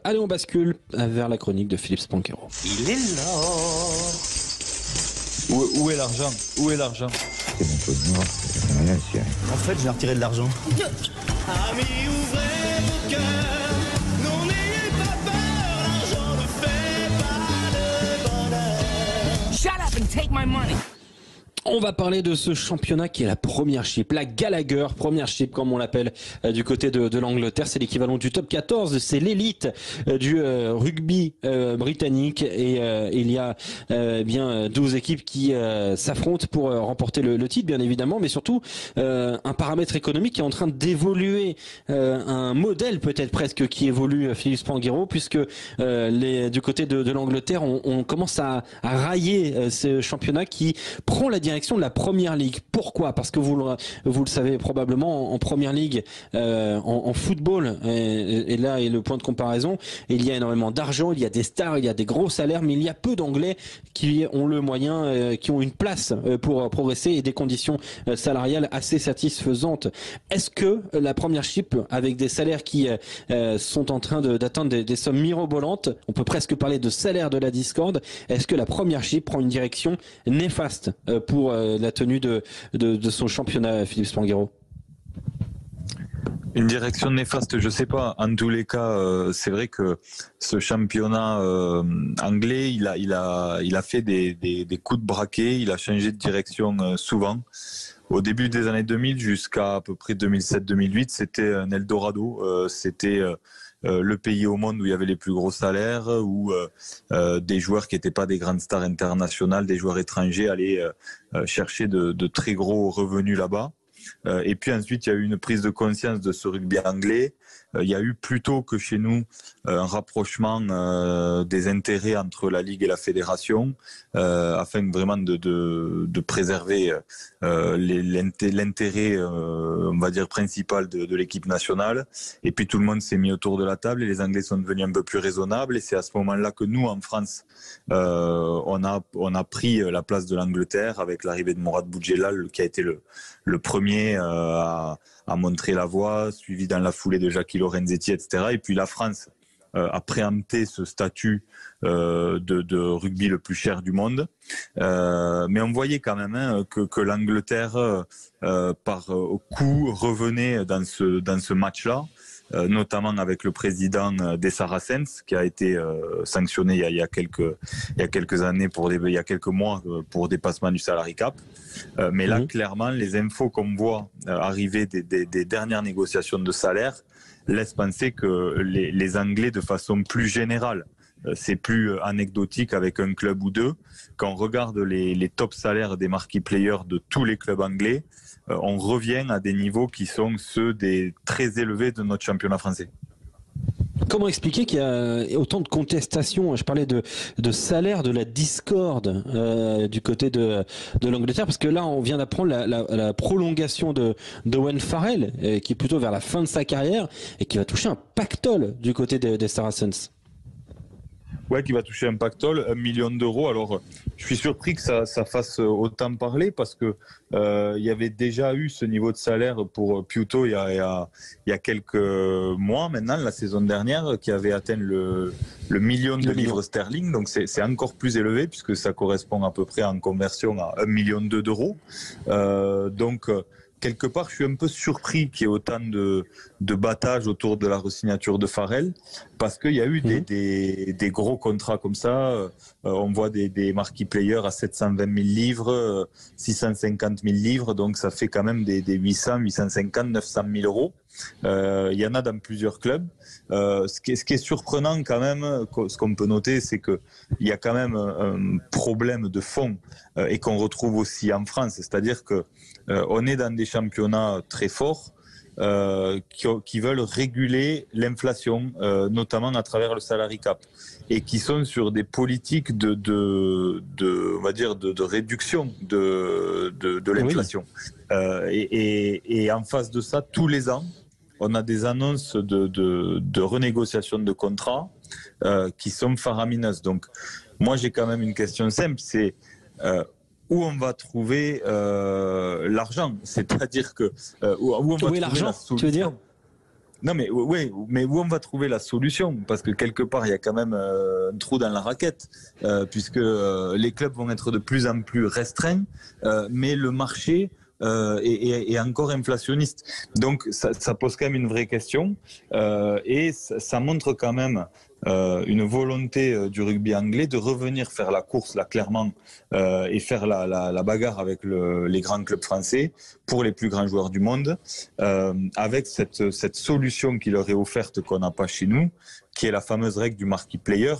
Allez, on bascule vers la chronique de Philippe Spanquero. Il est là. Où est l'argent? Où est l'argent? C'est mon pognon, c'est rien, c'est rien. En fait, j'ai retiré de l'argent. Amis, ouvrez vos cœurs, non n'ayez pas peur, l'argent ne fait pas le bonheur. Shut up and take my money. On va parler de ce championnat qui est la Premiership, la Gallagher Premiership comme on l'appelle du côté de l'Angleterre. C'est l'équivalent du top 14, c'est l'élite du rugby britannique et il y a bien 12 équipes qui s'affrontent pour remporter le titre bien évidemment, mais surtout un paramètre économique qui est en train d'évoluer, un modèle peut-être presque qui évolue, Philippe Spanghero, puisque du côté de l'Angleterre on commence à railler ce championnat qui prend la direction de la Première Ligue. Pourquoi? Parce que vous le savez probablement, en Première Ligue, en football, et là est le point de comparaison, il y a énormément d'argent, il y a des stars, il y a des gros salaires, mais il y a peu d'Anglais qui ont le moyen, qui ont une place pour progresser et des conditions salariales assez satisfaisantes. Est-ce que la Premiership, avec des salaires qui sont en train d'atteindre des sommes mirobolantes, on peut presque parler de salaire de la discorde, est-ce que la Premiership prend une direction néfaste pour la tenue de son championnat, Philippe Spanghero? Une direction néfaste, je sais pas. En tous les cas, c'est vrai que ce championnat anglais, il a fait des coups de braquet, il a changé de direction souvent. Au début des années 2000 jusqu'à à peu près 2007-2008, c'était un Eldorado. C'était le pays au monde où il y avait les plus gros salaires, où des joueurs qui n'étaient pas des grandes stars internationales, des joueurs étrangers allaient chercher de très gros revenus là-bas. Et puis ensuite, il y a eu une prise de conscience de ce rugby anglais. Il y a eu plutôt que chez nous un rapprochement des intérêts entre la Ligue et la Fédération, afin vraiment de préserver l'intérêt, on va dire, principal de l'équipe nationale. Et puis tout le monde s'est mis autour de la table et les Anglais sont devenus un peu plus raisonnables. Et c'est à ce moment-là que nous, en France, on a pris la place de l'Angleterre avec l'arrivée de Mourad Boudjelal, qui a été le premier à montrer la voie, suivi dans la foulée de Jackie Lorenzetti, etc. Et puis la France a préempté ce statut de rugby le plus cher du monde. Mais on voyait quand même que l'Angleterre, par coup, revenait dans ce match-là. Notamment avec le président des Saracens qui a été sanctionné il y a quelques années il y a quelques mois pour dépassement du salary cap. Mais là, clairement, les infos qu'on voit arriver des dernières négociations de salaire laissent penser que les Anglais, de façon plus générale, c'est plus anecdotique avec un club ou deux. Quand on regarde les top salaires des marquee players de tous les clubs anglais, on revient à des niveaux qui sont ceux des très élevés de notre championnat français. Comment expliquer qu'il y a autant de contestations? Je parlais de salaire, de la discorde du côté de l'Angleterre, parce que là on vient d'apprendre la prolongation de Owen Farrell, qui est plutôt vers la fin de sa carrière et qui va toucher un pactole du côté des Saracens. Ouais, qui va toucher un pactole, 1 million d'euros. Alors, je suis surpris que ça fasse autant parler parce que il y avait déjà eu ce niveau de salaire pour Piutto il y a quelques mois maintenant, la saison dernière, qui avait atteint le million de livres sterling. Donc, c'est encore plus élevé puisque ça correspond à peu près en conversion à 1,2 million d'euros. Donc, quelque part, je suis un peu surpris qu'il y ait autant de battage autour de la re-signature de Farrell, parce qu'il y a eu des gros contrats comme ça. On voit des marquee players à 720 000 livres, 650 000 livres, donc ça fait quand même des 800, 850, 900 000 euros. Il y en a dans plusieurs clubs. Ce qui est surprenant quand même, ce qu'on peut noter, c'est qu'il y a quand même un problème de fond et qu'on retrouve aussi en France, c'est-à-dire que on est dans des championnats très forts qui veulent réguler l'inflation, notamment à travers le salary cap, et qui sont sur des politiques on va dire de réduction de l'inflation. Oui. Et en face de ça, tous les ans, on a des annonces de renégociation de contrats qui sont faramineuses. Donc, moi, j'ai quand même une question simple, c'est où on va trouver l'argent, c'est-à-dire que où on va trouver l'argent, la solution. tu veux dire? Non, mais ouais, mais où on va trouver la solution? Parce que quelque part, il y a quand même un trou dans la raquette, puisque les clubs vont être de plus en plus restreints, mais le marché est encore inflationniste. Donc, ça pose quand même une vraie question, et ça montre quand même une volonté du rugby anglais de revenir faire la course, là, clairement, et faire la bagarre avec les grands clubs français pour les plus grands joueurs du monde, avec cette solution qui leur est offerte qu'on n'a pas chez nous, qui est la fameuse règle du marquee player.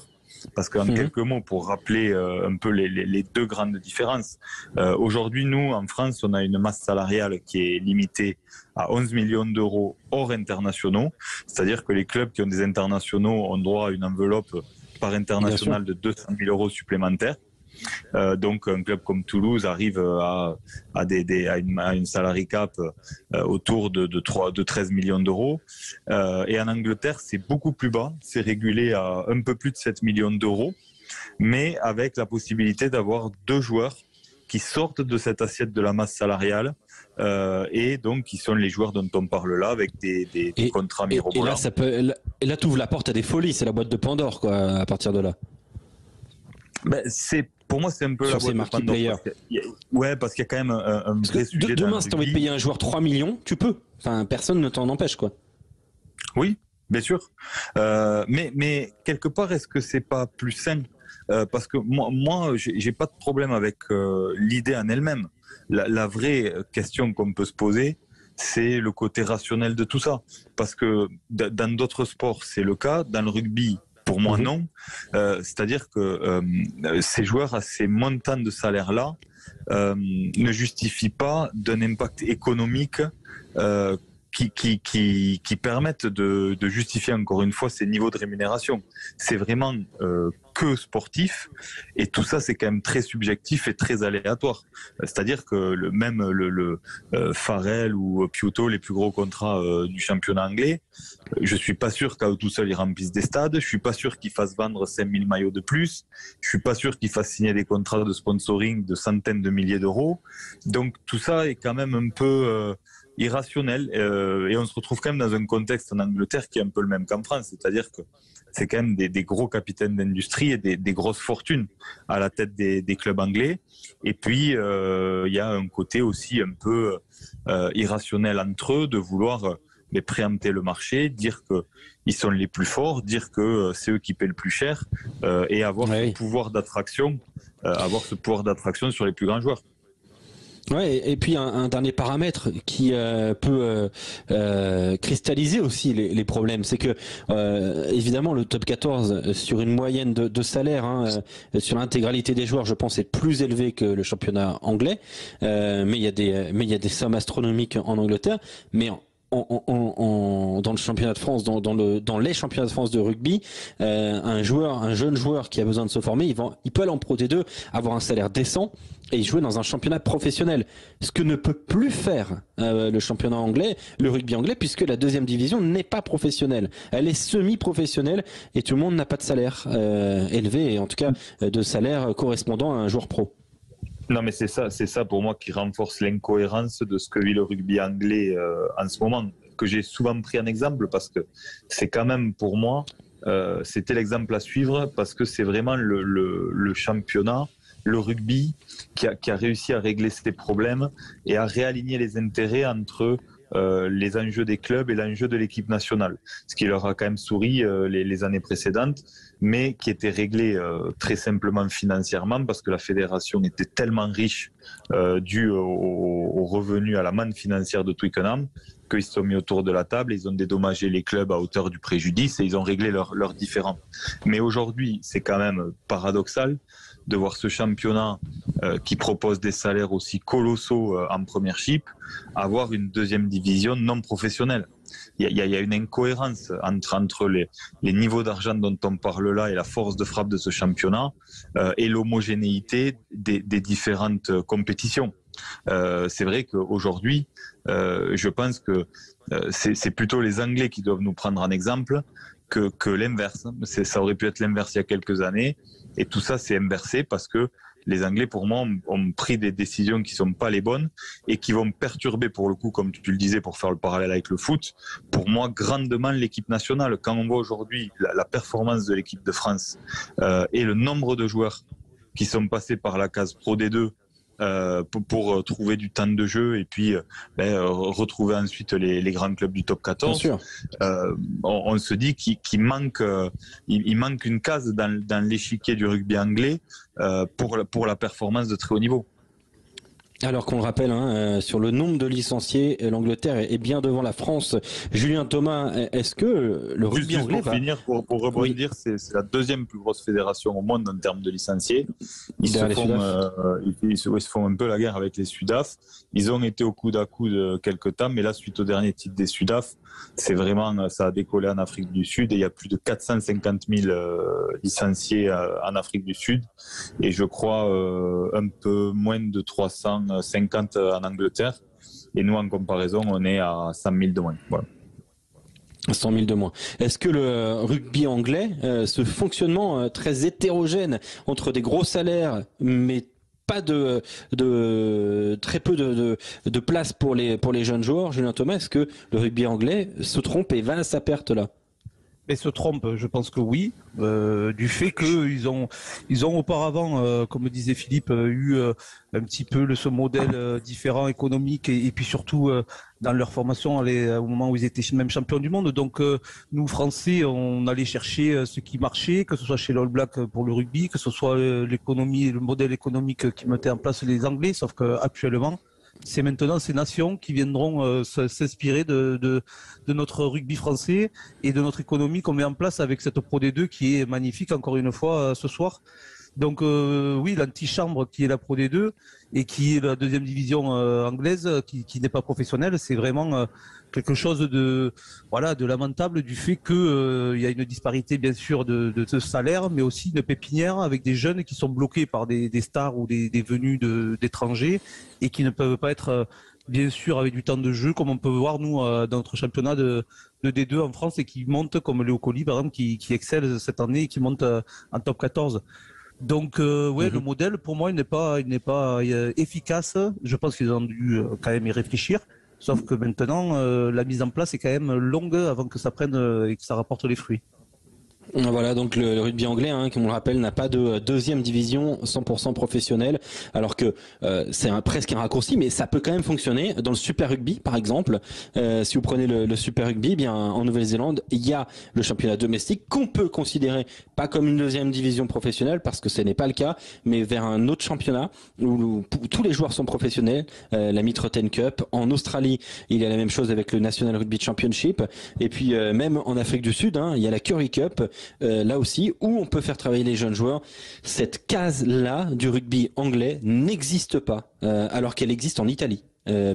Parce qu'en quelques mots, pour rappeler un peu les deux grandes différences, aujourd'hui, nous, en France, on a une masse salariale qui est limitée à 11 millions d'euros hors internationaux. C'est-à-dire que les clubs qui ont des internationaux ont droit à une enveloppe par international de 200 000 euros supplémentaires. Donc un club comme Toulouse arrive à une salary cap autour de 13 millions d'euros. Et en Angleterre, c'est beaucoup plus bas. C'est régulé à un peu plus de 7 millions d'euros, mais avec la possibilité d'avoir 2 joueurs qui sortent de cette assiette de la masse salariale, et donc qui sont les joueurs dont on parle là, avec des contrats mirobolants. Et là, tu ouvres la porte à des folies. C'est la boîte de Pandore, quoi, à partir de là. Ben, pour moi, c'est un peu sur la boîte ces de Pandore. Parce qu'il y a quand même un vrai sujet. Demain, si tu as envie de payer un joueur 3 millions, tu peux. Enfin, personne ne t'en empêche, quoi. Oui, bien sûr. Mais quelque part, est-ce que c'est pas plus sain? Parce que moi, j'ai pas de problème avec l'idée en elle-même. La vraie question qu'on peut se poser, c'est le côté rationnel de tout ça. Parce que dans d'autres sports, c'est le cas. Dans le rugby, pour moi, non. C'est-à-dire que ces joueurs à ces montants de salaire-là ne justifient pas d'un impact économique qui permettent de justifier encore une fois ces niveaux de rémunération. C'est vraiment que sportif, et tout ça c'est quand même très subjectif et très aléatoire. C'est-à-dire que même le Farrell ou Piutto, les plus gros contrats du championnat anglais, je suis pas sûr qu'à eux tout seuls ils remplissent des stades, je suis pas sûr qu'ils fassent vendre 5000 maillots de plus, je suis pas sûr qu'ils fassent signer des contrats de sponsoring de centaines de milliers d'euros. Donc tout ça est quand même un peu irrationnel, et on se retrouve quand même dans un contexte en Angleterre qui est un peu le même qu'en France, c'est-à-dire que c'est quand même des gros capitaines d'industrie et des grosses fortunes à la tête des clubs anglais. Et puis il y a un côté aussi un peu irrationnel entre eux de vouloir préempter le marché, dire qu'ils sont les plus forts, dire que c'est eux qui paient le plus cher, et avoir ce pouvoir d'attraction, sur les plus grands joueurs. Ouais, et puis un dernier paramètre qui peut cristalliser aussi les problèmes, c'est que évidemment le top 14 sur une moyenne de salaire, sur l'intégralité des joueurs, je pense, est plus élevé que le championnat anglais, mais il y a des sommes astronomiques en Angleterre, mais dans le championnat de France, dans les championnats de France de rugby, un jeune joueur qui a besoin de se former, il peut aller en Pro D2, avoir un salaire décent et jouer dans un championnat professionnel. Ce que ne peut plus faire le championnat anglais, le rugby anglais, puisque la deuxième division n'est pas professionnelle. Elle est semi-professionnelle et tout le monde n'a pas de salaire élevé, et en tout cas de salaire correspondant à un joueur pro. Non, mais c'est ça pour moi qui renforce l'incohérence de ce que vit le rugby anglais en ce moment, que j'ai souvent pris en exemple, parce que c'est quand même pour moi, c'était l'exemple à suivre, parce que c'est vraiment le championnat, le rugby qui a réussi à régler ces problèmes et à réaligner les intérêts entre les enjeux des clubs et l'enjeu de l'équipe nationale, ce qui leur a quand même souri les années précédentes, mais qui était réglé très simplement financièrement, parce que la fédération était tellement riche dû aux revenus, à la manne financière de Twickenham, qu'ils se sont mis autour de la table, ils ont dédommagé les clubs à hauteur du préjudice et ils ont réglé leurs différends. Mais aujourd'hui, c'est quand même paradoxal de voir ce championnat qui propose des salaires aussi colossaux en Premiership avoir une deuxième division non professionnelle. Il y a une incohérence entre les niveaux d'argent dont on parle là et la force de frappe de ce championnat et l'homogénéité des différentes compétitions. C'est vrai qu'aujourd'hui, je pense que c'est plutôt les Anglais qui doivent nous prendre en exemple que l'inverse. Ça aurait pu être l'inverse il y a quelques années, et tout ça s'est inversé parce que les Anglais, pour moi, ont pris des décisions qui sont pas les bonnes et qui vont perturber, pour le coup, comme tu le disais, pour faire le parallèle avec le foot, pour moi, grandement l'équipe nationale. Quand on voit aujourd'hui la performance de l'équipe de France et le nombre de joueurs qui sont passés par la case Pro D2 pour trouver du temps de jeu et puis retrouver ensuite les grands clubs du top 14. Bien sûr. On se dit qu'il manque, il manque une case dans l'échiquier du rugby anglais pour la performance de très haut niveau. Alors qu'on le rappelle, sur le nombre de licenciés, l'Angleterre est bien devant la France. Julien Thomas, est-ce que le rugby Juste anglais pour finir, pour rebondir, c'est la deuxième plus grosse fédération au monde en termes de licenciés. Ils se font un peu la guerre avec les Sudaf. Ils ont été au coude à coude quelques temps, mais là, suite au dernier titre des Sudaf, c'est vraiment, ça a décollé en Afrique du Sud et il y a plus de 450 000 licenciés en Afrique du Sud et je crois un peu moins de 350 en Angleterre. Et nous, en comparaison, on est à 100 000 de moins. Voilà. 100 000 de moins. Est-ce que le rugby anglais, ce fonctionnement très hétérogène entre des gros salaires, mais pas très peu de place pour les jeunes joueurs, Julien Thomas, est-ce que le rugby anglais se trompe et va à sa perte là? Et se trompe, je pense que oui, du fait qu'ils ont auparavant, comme disait Philippe, eu un petit peu ce modèle différent économique et puis surtout dans leur formation au moment où ils étaient même champions du monde. Donc nous Français, on allait chercher ce qui marchait, que ce soit chez l'All Black pour le rugby, que ce soit l'économie, le modèle économique qui mettait en place les Anglais, sauf qu'actuellement, c'est maintenant ces nations qui viendront s'inspirer de notre rugby français et de notre économie qu'on met en place avec cette Pro D2 qui est magnifique encore une fois ce soir. Donc oui, l'antichambre qui est la Pro D2 et qui est la deuxième division anglaise qui n'est pas professionnelle, c'est vraiment quelque chose de lamentable du fait que il y a une disparité bien sûr de salaire, mais aussi une pépinière avec des jeunes qui sont bloqués par des stars ou des venus d'étrangers et qui ne peuvent pas être bien sûr avec du temps de jeu comme on peut voir nous dans notre championnat de D2 en France et qui monte comme Léo Colli par exemple qui excelle cette année et qui monte en top 14. Donc le modèle pour moi il n'est pas efficace. Je pense qu'ils ont dû quand même y réfléchir. Sauf que maintenant la mise en place est quand même longue avant que ça prenne et que ça rapporte les fruits. Voilà, donc le rugby anglais, comme on le rappelle, n'a pas de deuxième division 100% professionnelle, alors que c'est presque un raccourci, mais ça peut quand même fonctionner. Dans le Super Rugby, par exemple, si vous prenez le Super Rugby, bien en Nouvelle-Zélande, il y a le championnat domestique qu'on peut considérer pas comme une deuxième division professionnelle, parce que ce n'est pas le cas, mais vers un autre championnat où tous les joueurs sont professionnels, la Mitroten Cup. En Australie, il y a la même chose avec le National Rugby Championship, et puis même en Afrique du Sud, il y a la Currie Cup. Là aussi, où on peut faire travailler les jeunes joueurs. Cette case-là du rugby anglais n'existe pas, alors qu'elle existe en Italie,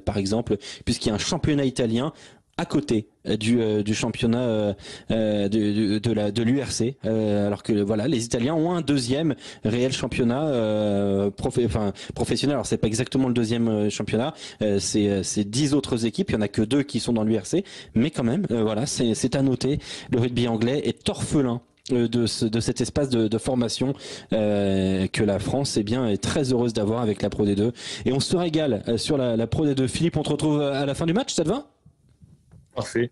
par exemple, puisqu'il y a un championnat italien à côté du championnat de l'URC, alors que voilà, les Italiens ont un deuxième réel championnat professionnel. Alors c'est pas exactement le deuxième championnat, c'est 10 autres équipes, il y en a que 2 qui sont dans l'URC, mais quand même voilà, c'est à noter, le rugby anglais est orphelin de cet espace de formation que la France est très heureuse d'avoir avec la Pro D2, et on se régale sur la Pro D2. Philippe, on te retrouve à la fin du match, ça te va? Parfait.